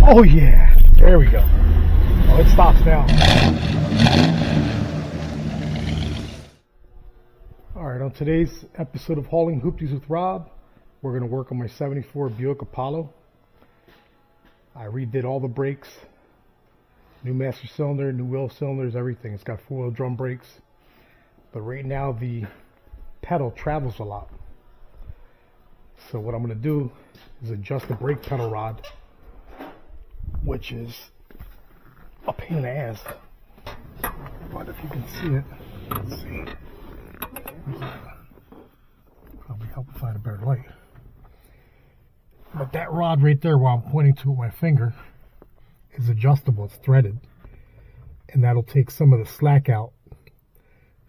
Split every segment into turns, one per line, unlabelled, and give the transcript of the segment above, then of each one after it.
Oh yeah, there we go. Oh, it stops now. Alright, on today's episode of Hauling Hoopties with Rob, we're going to work on my 74 Buick Apollo. I redid all the brakes, new master cylinder, new wheel cylinders, everything. It's got 4-wheel drum brakes, but right now the pedal travels a lot. So what I'm going to do is adjust the brake pedal rod, which is a pain in the ass, but if you can see it, let's see, probably help find a better light. But that rod right there, while I'm pointing to with my finger, is adjustable. It's threaded, and that'll take some of the slack out,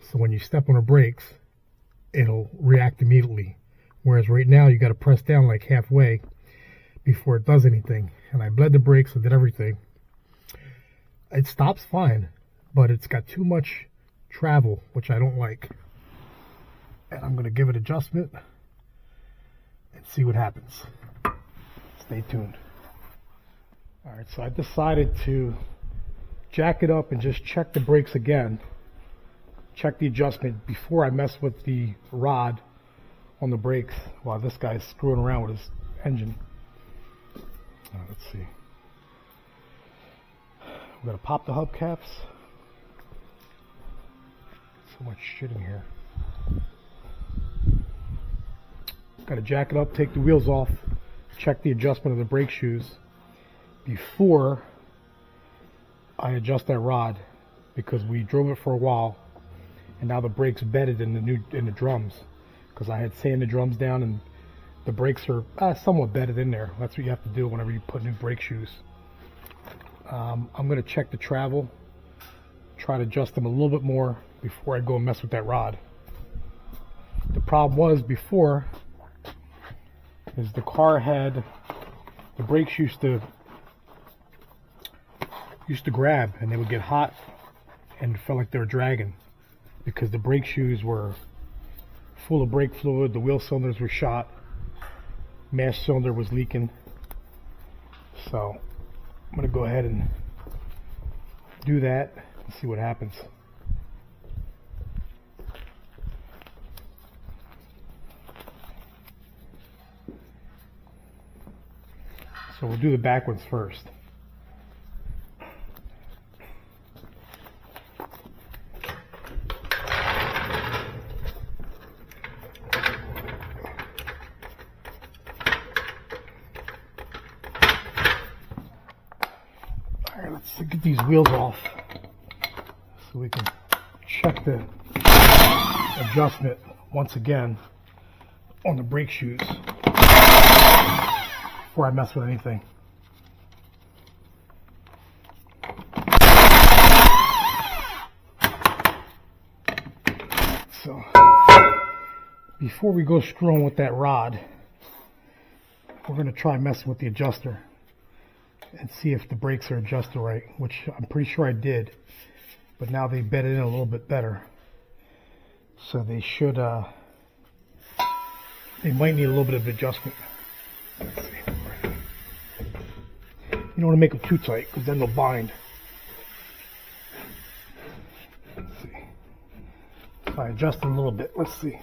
so when you step on the brakes it'll react immediately, whereas right now you got to press down like halfway before it does anything. And I bled the brakes, I did everything. It stops fine, but it's got too much travel, which I don't like. And I'm going to give it adjustment and see what happens. Stay tuned. Alright, so I decided to jack it up and just check the brakes again. Check the adjustment before I mess with the rod on the brakes while this guy's screwing around with his engine. Let's see. I'm going to pop the hubcaps. So much shit in here. Got to jack it up, take the wheels off, check the adjustment of the brake shoes before I adjust that rod, because we drove it for a while and now the brakes bedded in the drums, because I had sanded the drums down and the brakes are somewhat bedded in there. That's what you have to do whenever you put new brake shoes. I'm going to check the travel, try to adjust them a little bit more before I go and mess with that rod. The problem was before is the car had the brakes used to grab and they would get hot and it felt like they were dragging because the brake shoes were full of brake fluid, the wheel cylinders were shot, master cylinder was leaking. So I'm going to go ahead and do that and see what happens. So we'll do the back ones first. Alright, let's get these wheels off so we can check the adjustment once again on the brake shoes before I mess with anything. So before we go screwing with that rod, we're going to try messing with the adjuster and see if the brakes are adjusted right, which I'm pretty sure I did, but now they bedded in a little bit better, so they should they might need a little bit of adjustment. Let's see. You don't want to make them too tight because then they'll bind. Let's see. If I adjust them a little bit, let's see.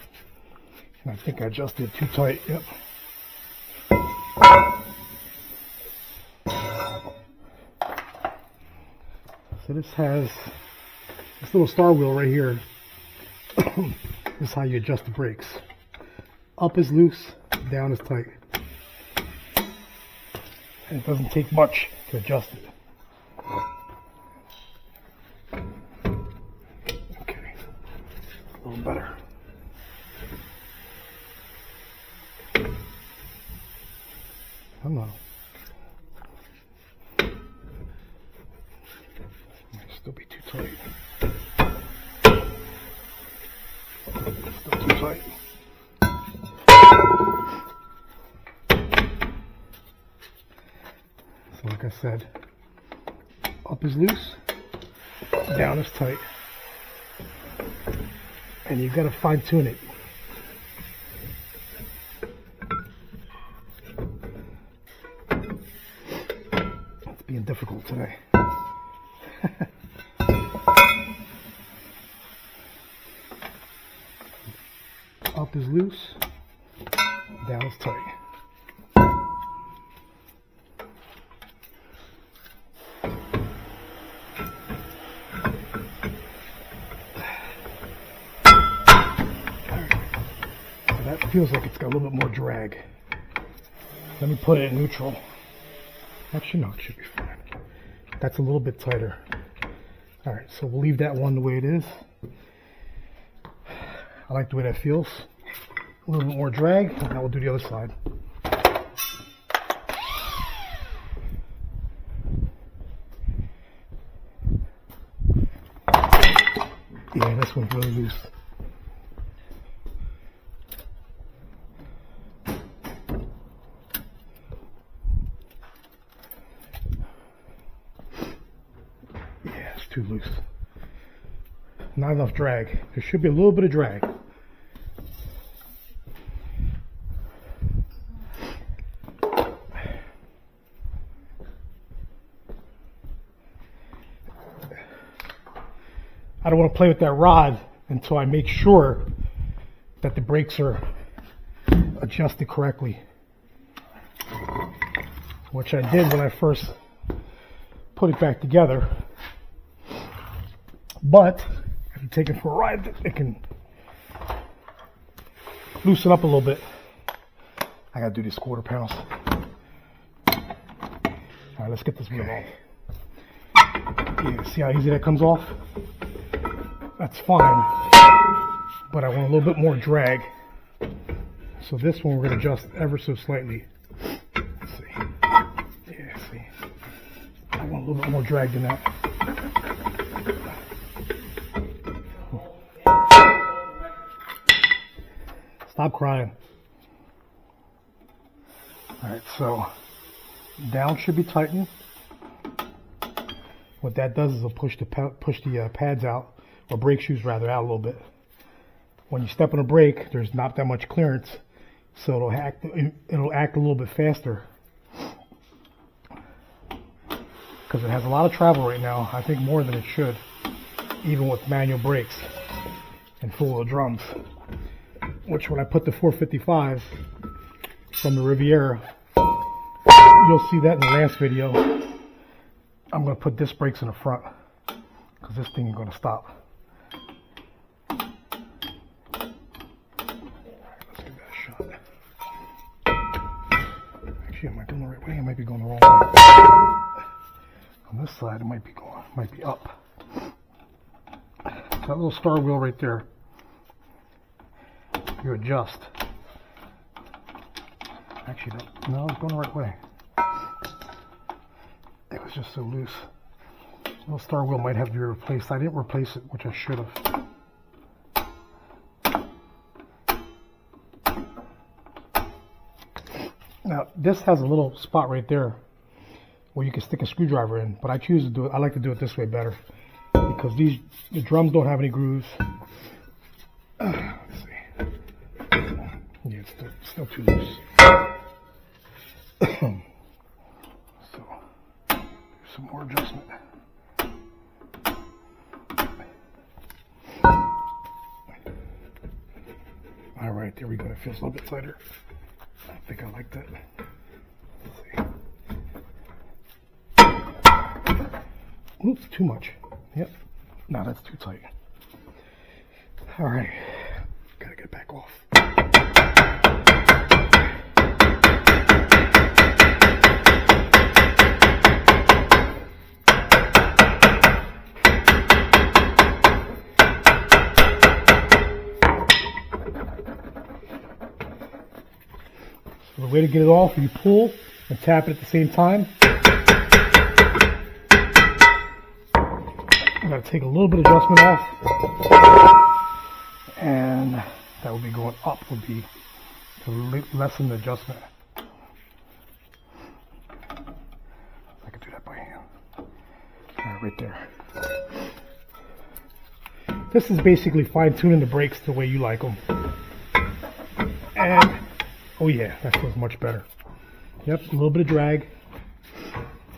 And I think I adjusted it too tight. Yep. So this has this little star wheel right here. This is how you adjust the brakes. Up is loose, down is tight. And it doesn't take much to adjust it. Okay, a little better. Hello. Might still be too tight. Still too tight. So like I said, up is loose, down is tight. And you've got to fine tune it. been difficult today. Up is loose, down is tight. That feels like it's got a little bit more drag. Let me put it in neutral. Actually, no, it should be fine. That's a little bit tighter. All right, so we'll leave that one the way it is. I like the way that feels. A little bit more drag, and now we'll do the other side. Yeah, this one's really loose. Too loose. Not enough drag. There should be a little bit of drag. I don't want to play with that rod until I make sure that the brakes are adjusted correctly, which I did when I first put it back together. But if you take it for a ride, it can loosen up a little bit. I gotta do these quarter pounds. All right, let's get this wheel off. Yeah, see how easy that comes off? That's fine, but I want a little bit more drag. So this one we're gonna adjust ever so slightly. Let's see. Yeah, see. I want a little bit more drag than that. Stop crying. All right, so down should be tightened. What that does is it'll push the pads out, or brake shoes rather, out a little bit. When you step on a brake, there's not that much clearance, so it'll act a little bit faster. Because it has a lot of travel right now, I think more than it should, even with manual brakes and full-wheel drums. Which when I put the 455 from the Riviera, you'll see that in the last video. I'm going to put disc brakes in the front because this thing is going to stop. Let's give that a shot. Actually, am I going the right way? I might be going the wrong way. On this side, it might be up. That little star wheel right there. You adjust. Actually, no, it's going the right way. It was just so loose. The little star wheel might have to be replaced. I didn't replace it, which I should have. Now, this has a little spot right there where you can stick a screwdriver in, but I choose to do it. I like to do it this way better because the drums don't have any grooves. Let's see. Yeah, it's still too loose. So, do some more adjustment. All right, there we go. It feels a little bit tighter. I think I like that. Let's see. Oops, too much. Yep. No, that's too tight. All right. Gotta get back off. So the way to get it off, you pull and tap it at the same time. I'm going to take a little bit of adjustment off. And that would be going up, would be to lessen the adjustment. I could do that by hand. All right there. This is basically fine-tuning the brakes the way you like them. And, oh yeah, that feels much better. Yep, a little bit of drag.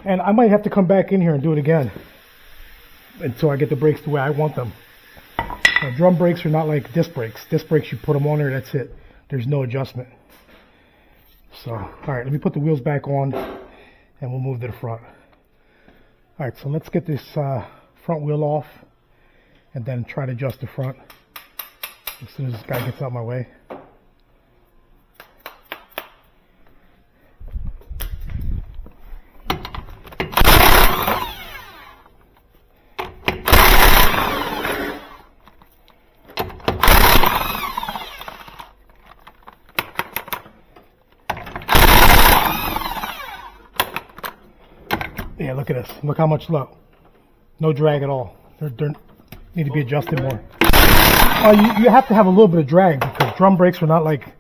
And I might have to come back in here and do it again until I get the brakes the way I want them. Drum brakes are not like disc brakes. Disc brakes, you put them on there, that's it. There's no adjustment. So, all right, let me put the wheels back on and we'll move to the front. All right, so let's get this front wheel off and then try to adjust the front as soon as this guy gets out of my way. Yeah, look at this. Look how much low. No drag at all. They need to be adjusted more. You have to have a little bit of drag because drum brakes are not like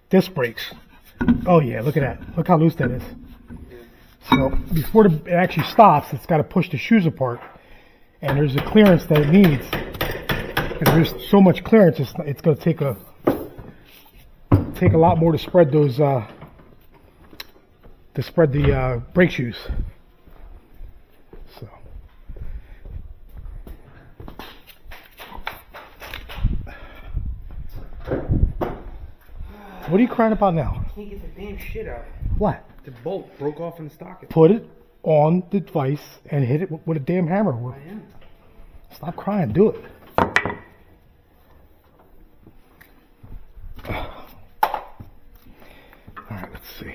disc brakes. Oh yeah, look at that. Look how loose that is. So before it actually stops, it's got to push the shoes apart. And there's a clearance that it needs. And there's so much clearance, it's going to take a lot more to spread those the brake shoes. So. What are you crying about now?
I can't get the damn shit out.
What?
The bolt broke off in the socket.
Put it on the device and hit it with a damn hammer.
I am.
Stop crying. Do it. All right, let's see.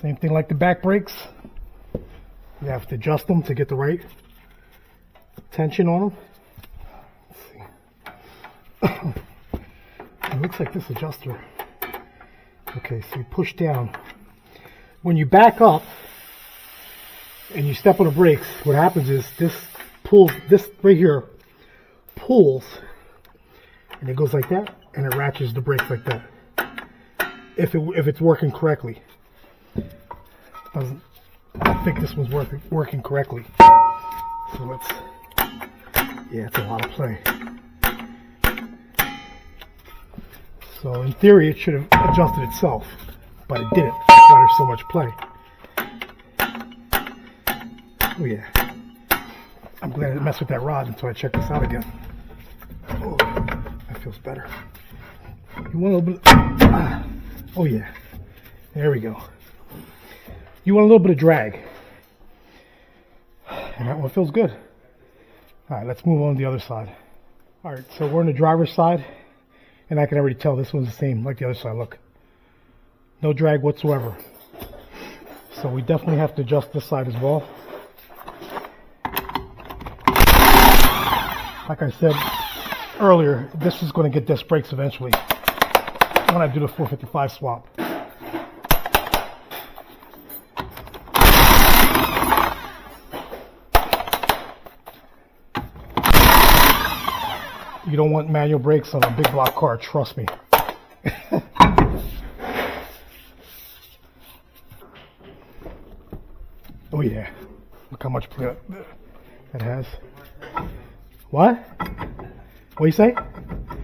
Same thing like the back brakes. You have to adjust them to get the right tension on them. Let's see. It looks like this adjuster. Okay, so you push down. When you back up and you step on the brakes, what happens is this pulls, this right here pulls, and it goes like that, and it ratchets the brakes like that. If it's working correctly. I don't think this one's working correctly. So let's, yeah, it's a lot of play. So in theory, it should have adjusted itself, but it didn't. That's why there's so much play. Oh yeah. I'm glad I didn't mess with that rod until I check this out again. Oh, that feels better. You want a little bit? Oh yeah. There we go. You want a little bit of drag. And that one feels good. All right, let's move on to the other side. All right, so we're on the driver's side, and I can already tell this one's the same like the other side. Look, no drag whatsoever. So we definitely have to adjust this side as well. Like I said earlier, this is going to get disc brakes eventually when I do the 455 swap. You don't want manual brakes on a big block car, trust me. Oh yeah, look how much play that has. What? What do you say?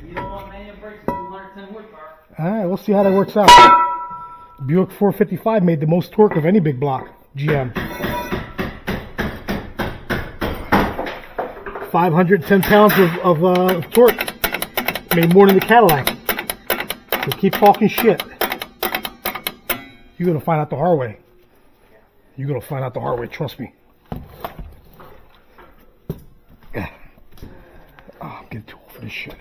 You don't want manual brakes on 210 horsepower.
Alright, we'll see how that works out. Buick 455 made the most torque of any big block GM. 510 pounds of torque. Made more than the Cadillac. So keep talking shit. You're going to find out the hard way. You're going to find out the hard way, trust me. Oh, I'm getting too old for this shit.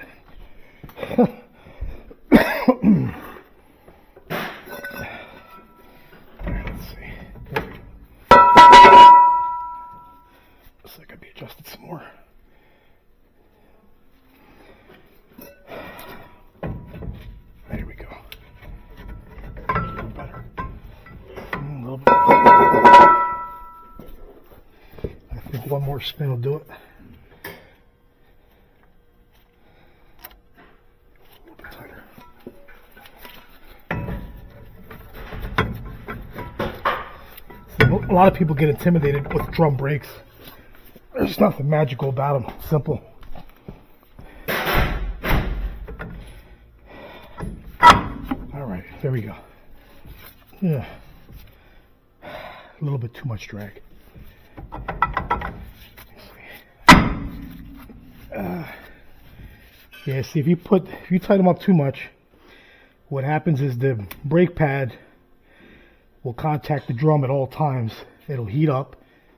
Alright, let's see. Looks like I'd be adjusted some more. one more spin will do it. A lot of people get intimidated with drum brakes. There's nothing magical about them. Simple. All right, there we go. Yeah, a little bit too much drag. Yeah, see, if you tighten them up too much, what happens is the brake pad will contact the drum at all times. It'll heat up,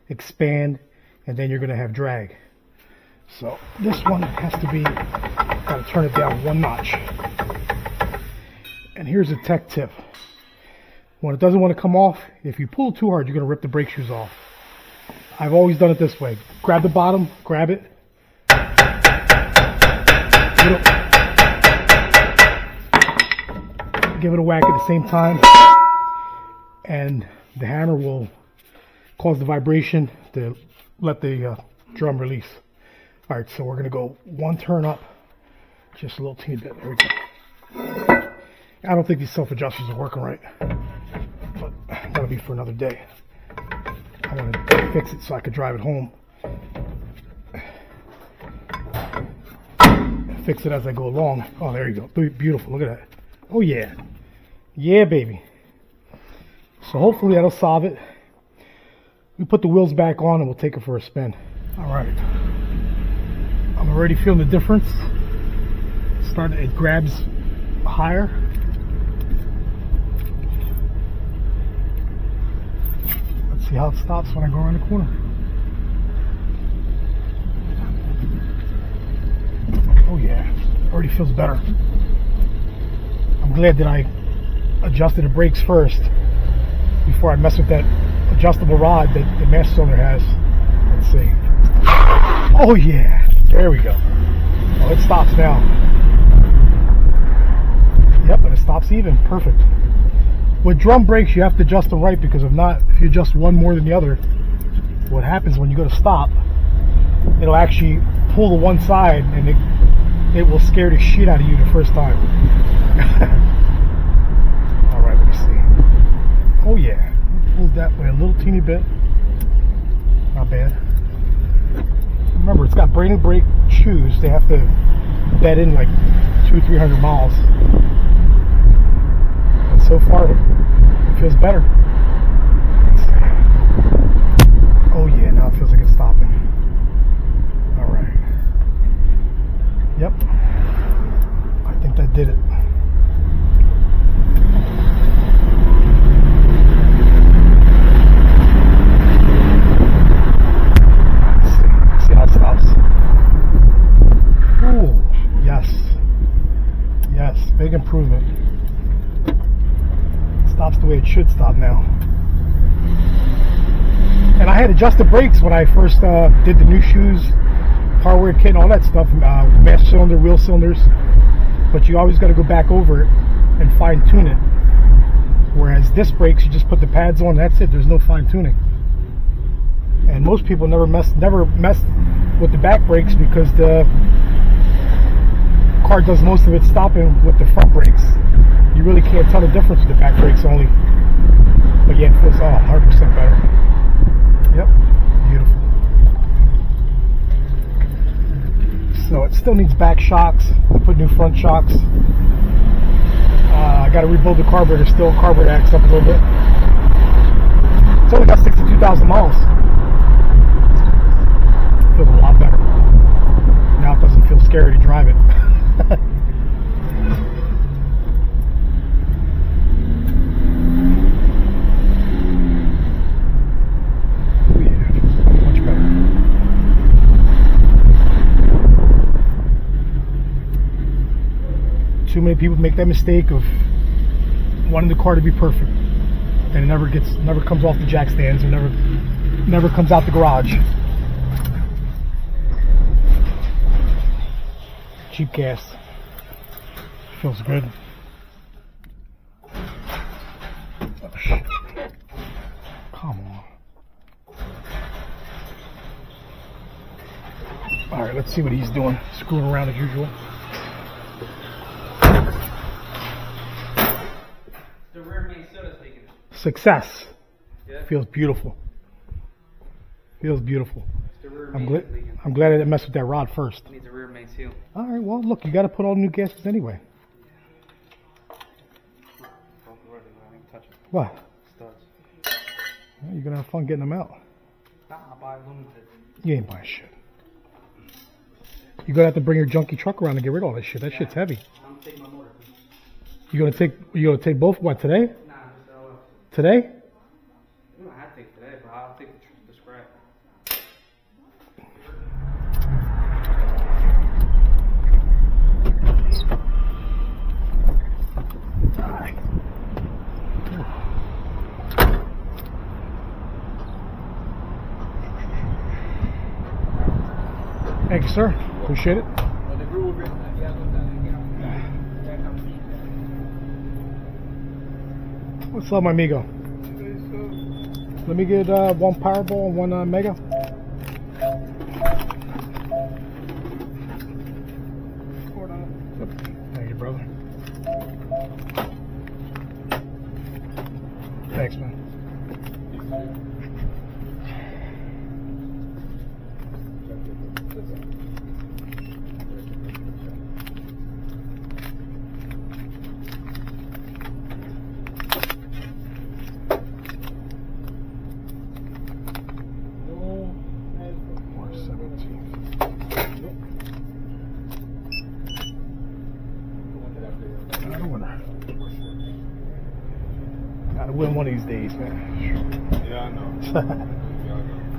expand, and then you're going to have drag. So this one has to be, got to turn it down one notch. And here's a tech tip. When it doesn't want to come off, if you pull too hard, you're going to rip the brake shoes off. I've always done it this way. Grab the bottom, grab it. Give it a whack at the same time. And the hammer will cause the vibration to let the drum release. All right, so we're going to go one turn up, just a little teeny bit. There we go. I don't think these self-adjusters are working right, but that'll be for another day. I want to fix it so I could drive it home. Fix it as I go along. Oh, there you go. Beautiful. Look at that. Oh, yeah. Yeah, baby. So hopefully that'll solve it. We put the wheels back on and we'll take it for a spin. All right. I'm already feeling the difference. It grabs higher. Let's see how it stops when I go around the corner. Oh yeah, already feels better. I'm glad that I adjusted the brakes first before I mess with that adjustable rod that the master cylinder has. Let's see. Oh yeah, there we go. Oh, it stops now. Yep, and it stops even. Perfect. With drum brakes, you have to adjust them right, because if not, if you adjust one more than the other, what happens when you go to stop, it'll actually pull to one side and it will scare the shit out of you the first time. Alright, let me see. Oh yeah, it pulls that way a little teeny bit. Not bad. Remember, it's got braided brake shoes. They have to bed in like 200-300 miles. And so far, it feels better. Oh yeah, now it feels like it's stopping. Alright. Yep. I think that did it. Let's see how it stops. Ooh, yes. Yes, big improvement. Stops the way it should stop now. And I had adjusted brakes when I first did the new shoes, hardware kit, and all that stuff, master cylinder, wheel cylinders. But you always got to go back over it and fine tune it. Whereas disc brakes, you just put the pads on, that's it. There's no fine tuning. And most people never mess with the back brakes, because the car does most of its stopping with the front brakes. You really can't tell the difference with the back brakes only. But yeah, it feels 100% better. Yep, beautiful. So it still needs back shocks. I put new front shocks. I got to rebuild the carburetor still. Carburetor acts up a little bit. It's only got 62,000 miles. Feels a lot better. Now it doesn't feel scary to drive it. Too many people make that mistake of wanting the car to be perfect, and it never comes off the jack stands, and never comes out the garage. Cheap gas. Feels good. Oh, shit. Come on. Let's see what he's doing. Screwing around as usual.
The rear main soda's leaking.
Success.
Yeah.
Feels beautiful. Feels beautiful.
The rear
I'm
main
glad.
is leaking.
I'm glad I didn't mess with that rod first.
Needs a rear main seal.
All right. Well, look, you got to put all new gaskets anyway.
Don't even touch it.
What?
Studs.
Well, you're gonna have fun getting them out.
Nah, I'll buy aluminum.
You ain't buying shit. You're gonna have to bring your junky truck around to get rid of all this shit. That shit's heavy.
I'm taking my motor.
You gonna take both? What, today?
Nah, just LL.
Today?
You don't have to take it today, but I'll take the scrap.
Thank you, sir. Appreciate it. What's up, my amigo? Let me get one Powerball and one Mega. Thank you, brother. Thanks, man. Gotta win one of these days, man.
Yeah, I know.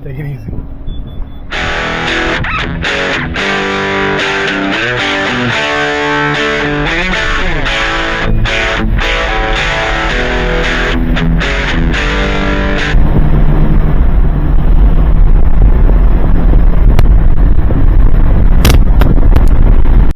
Take it easy.